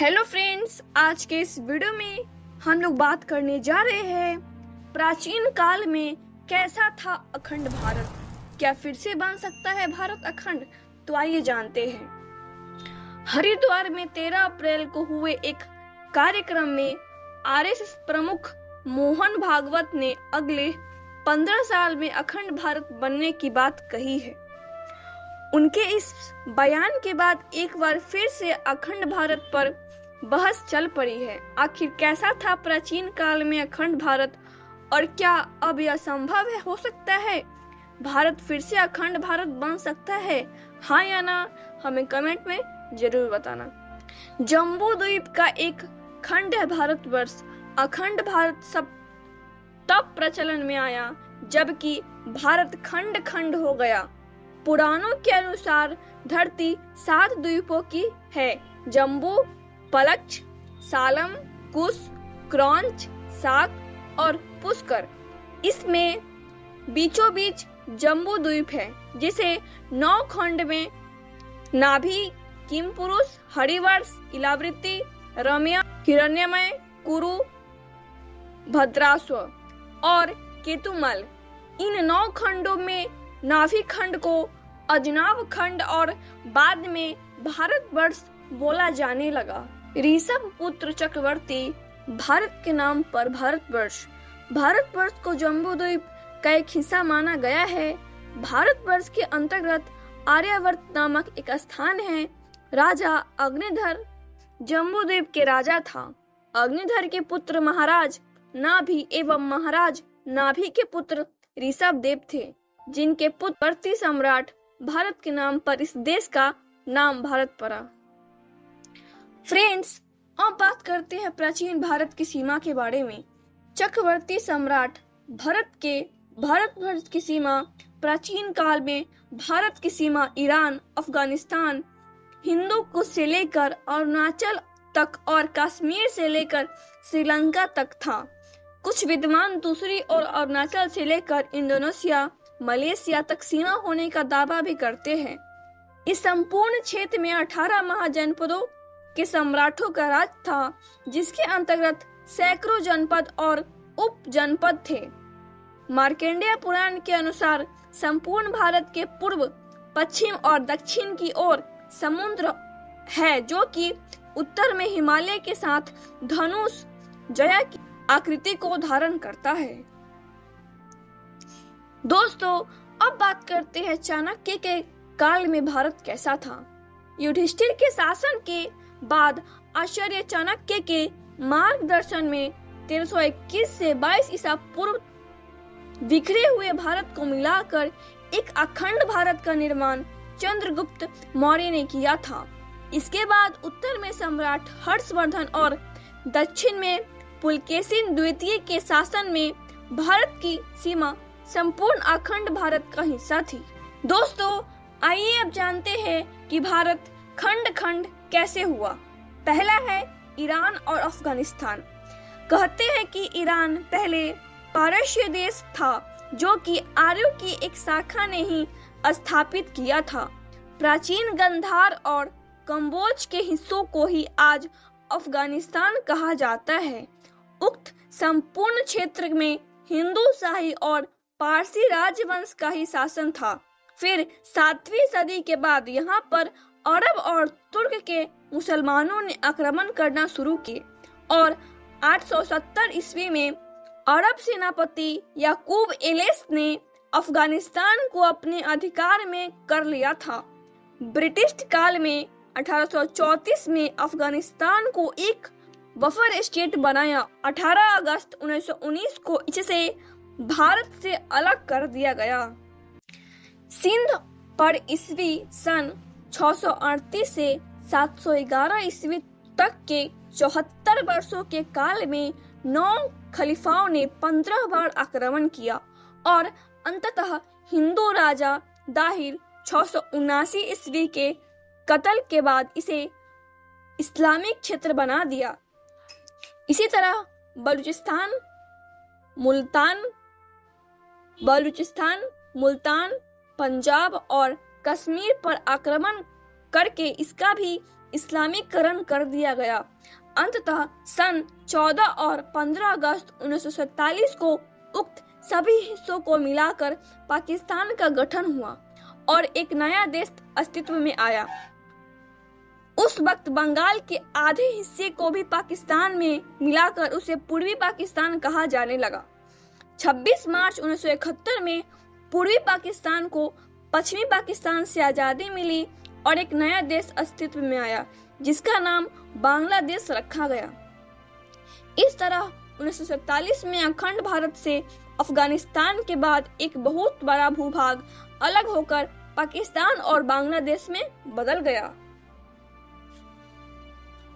Hello friends, आज के इस वीडियो में हम लोग बात करने जा रहे हैं प्राचीन काल में कैसा था अखंड भारत। क्या फिर से बन सकता है भारत अखंड? तो आइए जानते हैं। हरिद्वार में 13 अप्रैल को हुए एक कार्यक्रम में आरएसएस प्रमुख मोहन भागवत ने अगले 15 साल में अखंड भारत बनने की बात कही है। उनके इस बयान के बाद एक बार फिर से अखंड भारत पर बहस चल पड़ी है। आखिर कैसा था प्राचीन काल में अखंड भारत और क्या अब यह संभव है, हो सकता है भारत फिर से अखंड भारत बन सकता है? हाँ या ना, हमें कमेंट में जरूर बताना। जम्बू द्वीप का एक खंड है भारतवर्ष। अखंड भारत सब तब प्रचलन में आया जबकि भारत खंड खंड हो गया। पुराणों के अनुसार धरती 7 द्वीपों की है: जम्बू, पलक्ष, सालम, कुश, क्रौंच, साक और पुष्कर। इसमें बीचों बीच जम्बू द्वीप है जिसे 9 खंड में नाभि, किमपुरुष, हरिवर्ष, इलावृत्ति, रम्या, हिरण्यमय, कुरु, भद्रास्व और केतुमल। इन 9 खंडों में नाभि खंड को अजनाब खंड और बाद में भारतवर्ष बोला जाने लगा। ऋषभ पुत्र चक्रवर्ती भारत के नाम पर भारतवर्ष को जम्बू द्वीप का एक हिस्सा माना गया है। भारतवर्ष के अंतर्गत आर्यावर्त नामक एक स्थान है। राजा अग्निधर जम्बू द्वीप के राजा था। अग्निधर के पुत्र महाराज नाभि एवं महाराज नाभि के पुत्र ऋषभ देव थे, जिनके पुत्र सम्राट भारत के नाम पर इस देश का नाम भारत पड़ा। फ्रेंड्स, अब बात करते हैं प्राचीन भारत की सीमा के बारे में। चक्रवर्ती सम्राट भारतवर्ष की सीमा प्राचीन काल में भारत की सीमा ईरान, अफगानिस्तान, हिंदू कुश से लेकर अरुणाचल तक और कश्मीर से लेकर श्रीलंका तक था। कुछ विद्वान दूसरी और अरुणाचल से लेकर इंडोनेशिया, मलेशिया तक सीमा होने का दावा भी करते हैं। इस संपूर्ण क्षेत्र में 18 महाजनपदों के सम्राटों का राज था, जिसके अंतर्गत सैकड़ों जनपद और उप जनपद थे। मार्कंडेय पुराण के अनुसार संपूर्ण भारत के पूर्व, पश्चिम और दक्षिण की ओर समुद्र है, जो कि उत्तर में हिमालय के साथ धनुष जया की आकृति को धारण करता है। दोस्तों, अब बात करते हैं चाणक्य के काल में भारत कैसा था। युधिष्ठिर के शासन के बाद आचार्य चाणक्य के मार्गदर्शन में 1321 से 22 ईसा पूर्व बिखरे हुए भारत को मिलाकर एक अखंड भारत का निर्माण चंद्रगुप्त मौर्य ने किया था। इसके बाद उत्तर में सम्राट हर्षवर्धन और दक्षिण में पुलकेशिन द्वितीय के शासन में भारत की सीमा संपूर्ण अखंड भारत का हिस्सा थी। दोस्तों, आइए अब जानते हैं कि भारत खंड खंड कैसे हुआ। पहला है ईरान और अफगानिस्तान। कहते हैं कि ईरान पहले पारस्य देश था, जो कि आर्यों की एक शाखा ने ही स्थापित किया था। प्राचीन गंधार और कंबोज के हिस्सों को ही आज अफगानिस्तान कहा जाता है। उक्त संपूर्ण क्षेत्र में हिंदू शाही और पारसी राजवंश का ही शासन था। फिर 7वीं सदी के बाद यहाँ पर अरब और तुर्क के मुसलमानों ने आक्रमण करना शुरू किए और 870 ईस्वी में अरब सेनापति याकूब एलेस ने अफगानिस्तान को अपने अधिकार में कर लिया था। ब्रिटिश काल में 1834 में अफगानिस्तान को एक बफर स्टेट बनाया। 18 अगस्त 1919 को इसे भारत से अलग कर दिया गया। सिंध पर ईस्वी सन 638 से 711 ईस्वी तक के 74 वर्षों के काल में 9 खलीफाओं ने 15 बार आक्रमण किया और अंततः हिंदू राजा दाहिर 679 ईस्वी के कत्ल के बाद इसे इस्लामिक क्षेत्र बना दिया। इसी तरह बलूचिस्तान, मुल्तान, पंजाब और कश्मीर पर आक्रमण करके इसका भी इस्लामीकरण कर दिया गया। अंततः सन 14 और 15 अगस्त 1947 को उक्त सभी हिस्सों को मिलाकर पाकिस्तान का गठन हुआ और एक नया देश अस्तित्व में आया। उस वक्त बंगाल के आधे हिस्से को भी पाकिस्तान में मिलाकर उसे पूर्वी पाकिस्तान कहा जाने लगा। 26 मार्च 1971 में पूर्वी पाकिस्तान को पश्चिमी पाकिस्तान से आजादी मिली और एक नया देश अस्तित्व में आया जिसका नाम बांग्लादेश रखा गया। इस तरह 1947 में अखंड भारत से अफगानिस्तान के बाद एक बहुत बड़ा भूभाग अलग होकर पाकिस्तान और बांग्लादेश में बदल गया।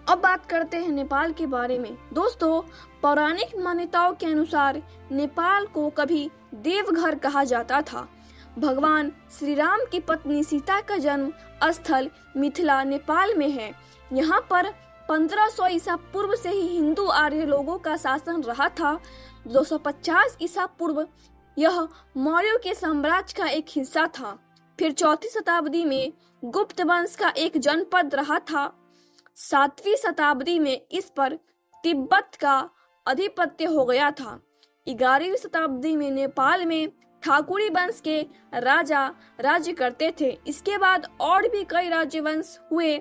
अब बात करते हैं नेपाल के बारे में। दोस्तों, पौराणिक मान्यताओं के अनुसार नेपाल को कभी देवघर कहा जाता था। भगवान श्री राम की पत्नी सीता का जन्म स्थल मिथिला नेपाल में है। यहाँ पर 1500 ईसा पूर्व से ही हिंदू आर्य लोगों का शासन रहा था। 250 ईसा पूर्व यह मौर्यों के साम्राज्य का एक हिस्सा था। फिर 4वीं शताब्दी में गुप्त वंश का एक जनपद रहा था। 7वीं शताब्दी में इस पर तिब्बत का आधिपत्य हो गया था। 11वीं शताब्दी में नेपाल में ठाकुरी वंश के राजा राज्य करते थे। इसके बाद और भी कई राज्यवंश हुए।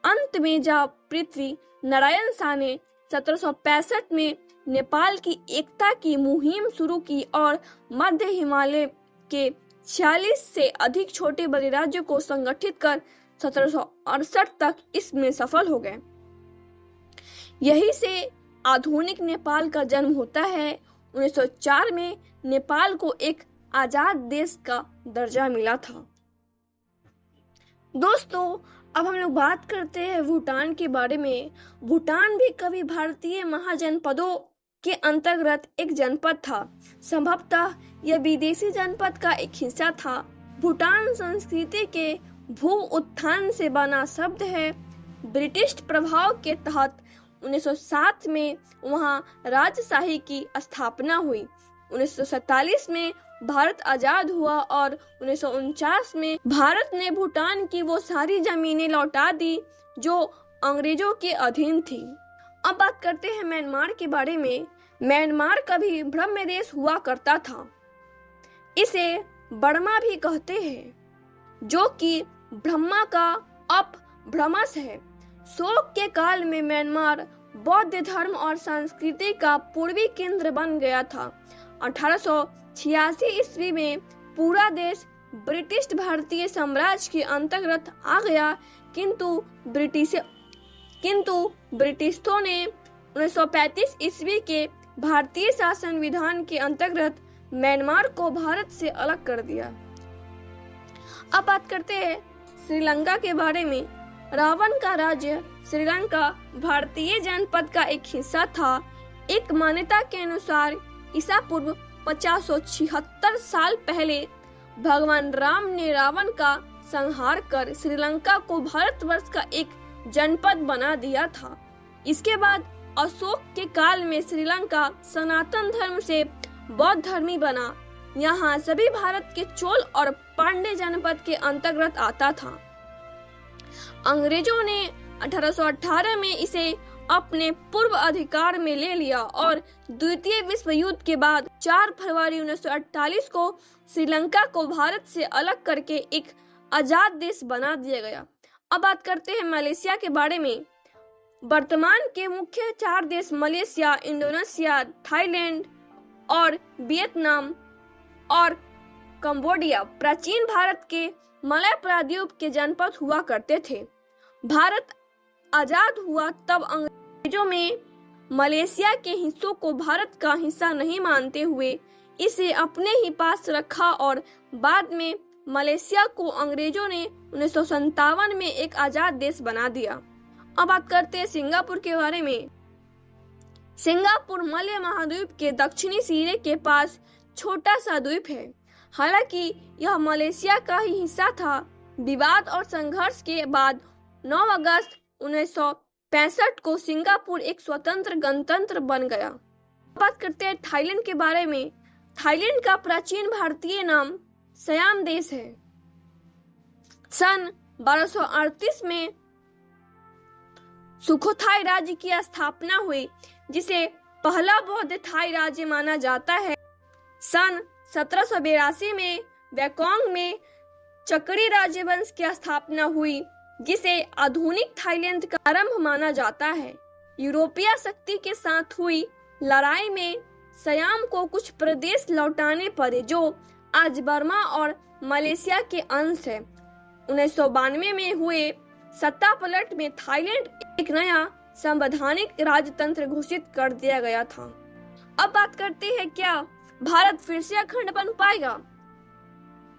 अंत में जब पृथ्वी नारायण शाह ने 1765 में नेपाल की एकता की मुहिम शुरू की और मध्य हिमालय के 46 से अधिक छोटे बड़े राज्यों को संगठित कर 1768 तक इसमें सफल हो गए। यही से आधुनिक नेपाल का जन्म होता है। 1904 में नेपाल को एक आजाद देश का दर्जा मिला था। दोस्तों, अब हम लोग बात करते हैं भूटान के बारे में। भूटान भी कभी भारतीय महाजनपदों के अंतर्गत एक जनपद था। संभवतः यह विदेशी जनपद का एक हिस्सा था। भूटान संस्कृति के भू उत्थान से बना शब्द है। ब्रिटिश प्रभाव के तहत 1907 में वहां राजशाही की स्थापना हुई। 1947 में भारत आजाद हुआ और 1949 में भारत ने भूटान की वो सारी जमीनें लौटा दी जो अंग्रेजों के अधीन थी। अब बात करते हैं म्यांमार के बारे में। म्यांमार कभी ब्रह्म देश हुआ करता था। इसे बर्मा भी कहते हैं, जो कि ब्रह्मा का अपभ्रंश है। शोक के काल में म्यांमार बौद्ध धर्म और संस्कृति का पूर्वी केंद्र बन गया था। 1886 ईस्वी में पूरा देश ब्रिटिश भारतीय साम्राज्य के अंतर्गत आ गया, किंतु ब्रिटिशों ने 1935 ईस्वी के भारतीय शासन विधान के अंतर्गत म्यांमार को भारत से अलग कर दिया। अब बात करते हैं श्रीलंका के बारे में। रावण का राज्य श्रीलंका भारतीय जनपद का एक हिस्सा था। एक मान्यता के अनुसार ईसा पूर्व 576 साल पहले भगवान राम ने रावण का संहार कर श्रीलंका को भारतवर्ष का एक जनपद बना दिया था। इसके बाद अशोक के काल में श्रीलंका सनातन धर्म से बौद्ध धर्मी बना। यहाँ सभी भारत के चोल और पांड्य जनपद के अंतर्गत आता था। अंग्रेजों ने 1818 में इसे अपने पूर्व अधिकार में ले लिया और द्वितीय विश्व युद्ध के बाद 4 फरवरी 1948 को श्रीलंका को भारत से अलग करके एक आजाद देश बना दिया गया। अब बात करते हैं मलेशिया के बारे में। वर्तमान के मुख्य 4 देश मलेशिया, इंडोनेशिया, थाईलैंड और वियतनाम और कंबोडिया प्राचीन भारत के मलय प्रायद्वीप के जनपद हुआ करते थे। भारत आजाद हुआ तब अंग्रेजों में मलेशिया के हिस्सों को भारत का हिस्सा नहीं मानते हुए इसे अपने ही पास रखा और बाद में मलेशिया को अंग्रेजों ने 1957 में एक आजाद देश बना दिया। अब बात करते हैं सिंगापुर के बारे में। सिंगापुर मलय महाद्वीप के दक्षिणी सिरे के पास छोटा सा द्वीप है। हालांकि यह मलेशिया का ही हिस्सा था। विवाद और संघर्ष के बाद 9 अगस्त 1965 को सिंगापुर एक स्वतंत्र गणतंत्र बन गया। बात करते हैं थाईलैंड के बारे में। थाईलैंड का प्राचीन भारतीय नाम सयाम देश है। सन 1238 में सुखोथाई राज्य की स्थापना हुई, जिसे पहला बौद्ध थाई राज्य माना जाता है। सन 1782 में बैंकॉक में चकरी राजवंश की स्थापना हुई, जिसे आधुनिक थाईलैंड का आरंभ माना जाता है। यूरोपीय शक्ति के साथ हुई लड़ाई में सयाम को कुछ प्रदेश लौटाने पड़े, जो आज बर्मा और मलेशिया के अंश है। 1992 में हुए सत्ता पलट में थाईलैंड एक नया संवैधानिक राजतंत्र घोषित कर दिया गया था। अब बात करते हैं, क्या भारत फिर से अखंड बन पाएगा?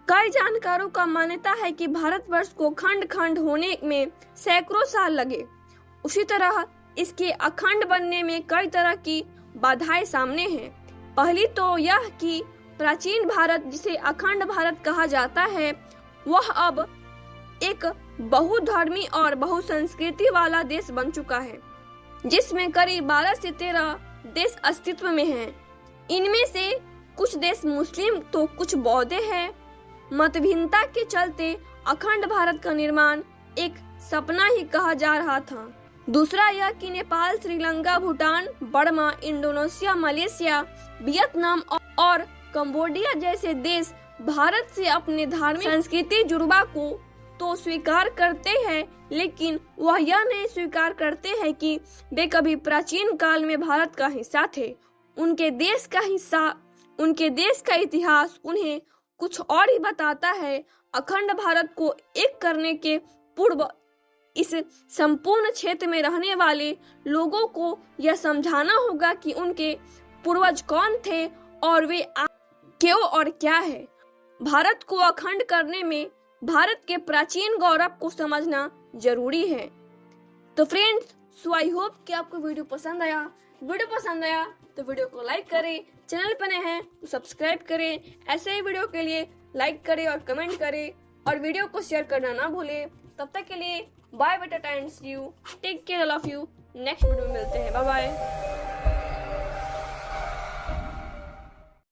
कई जानकारों का मान्यता है कि भारतवर्ष को खंड होने में सैकड़ों साल लगे। उसी तरह इसके अखंड बनने में कई तरह की बाधाएं सामने हैं। पहली तो यह कि प्राचीन भारत, जिसे अखंड भारत कहा जाता है, वह अब एक बहुधर्मी और बहुसंस्कृति वाला देश बन चुका है, जिसमें करीब 12 से 13 देश अस्तित्व में हैं। इनमें से कुछ देश मुस्लिम तो कुछ बौद्ध हैं। मतभिन्नता के चलते अखंड भारत का निर्माण एक सपना ही कहा जा रहा था। दूसरा यह कि Nepal, Sri Lanka, Bhutan, Burma, Indonesia, Malaysia, Vietnam और कंबोडिया जैसे देश भारत से अपने धार्मिक संस्कृति जुड़वा को तो स्वीकार करते हैं, लेकिन वह यह नहीं स्वीकार करते हैं कि वे कभी प्राचीन काल में भारत का हिस्सा थे। उनके देश का इतिहास उन्हें कुछ और ही बताता है। अखंड भारत को एक करने के पूर्व इस संपूर्ण क्षेत्र में रहने वाले लोगों को यह समझाना होगा कि उनके पूर्वज कौन थे और वे क्यों और क्या है। भारत को अखंड करने में भारत के प्राचीन गौरव को समझना जरूरी है। तो फ्रेंड्स, सो आई होप कि आपको वीडियो पसंद आया। तो वीडियो को लाइक करें, चैनल पर नए हैं तो सब्सक्राइब करें। ऐसे ही वीडियो के लिए लाइक करें और कमेंट करें और वीडियो को शेयर करना ना भूलें। तब तक के लिए बाय बेटा, see you, take care, love you. Next video में मिलते हैं, बाय बाय।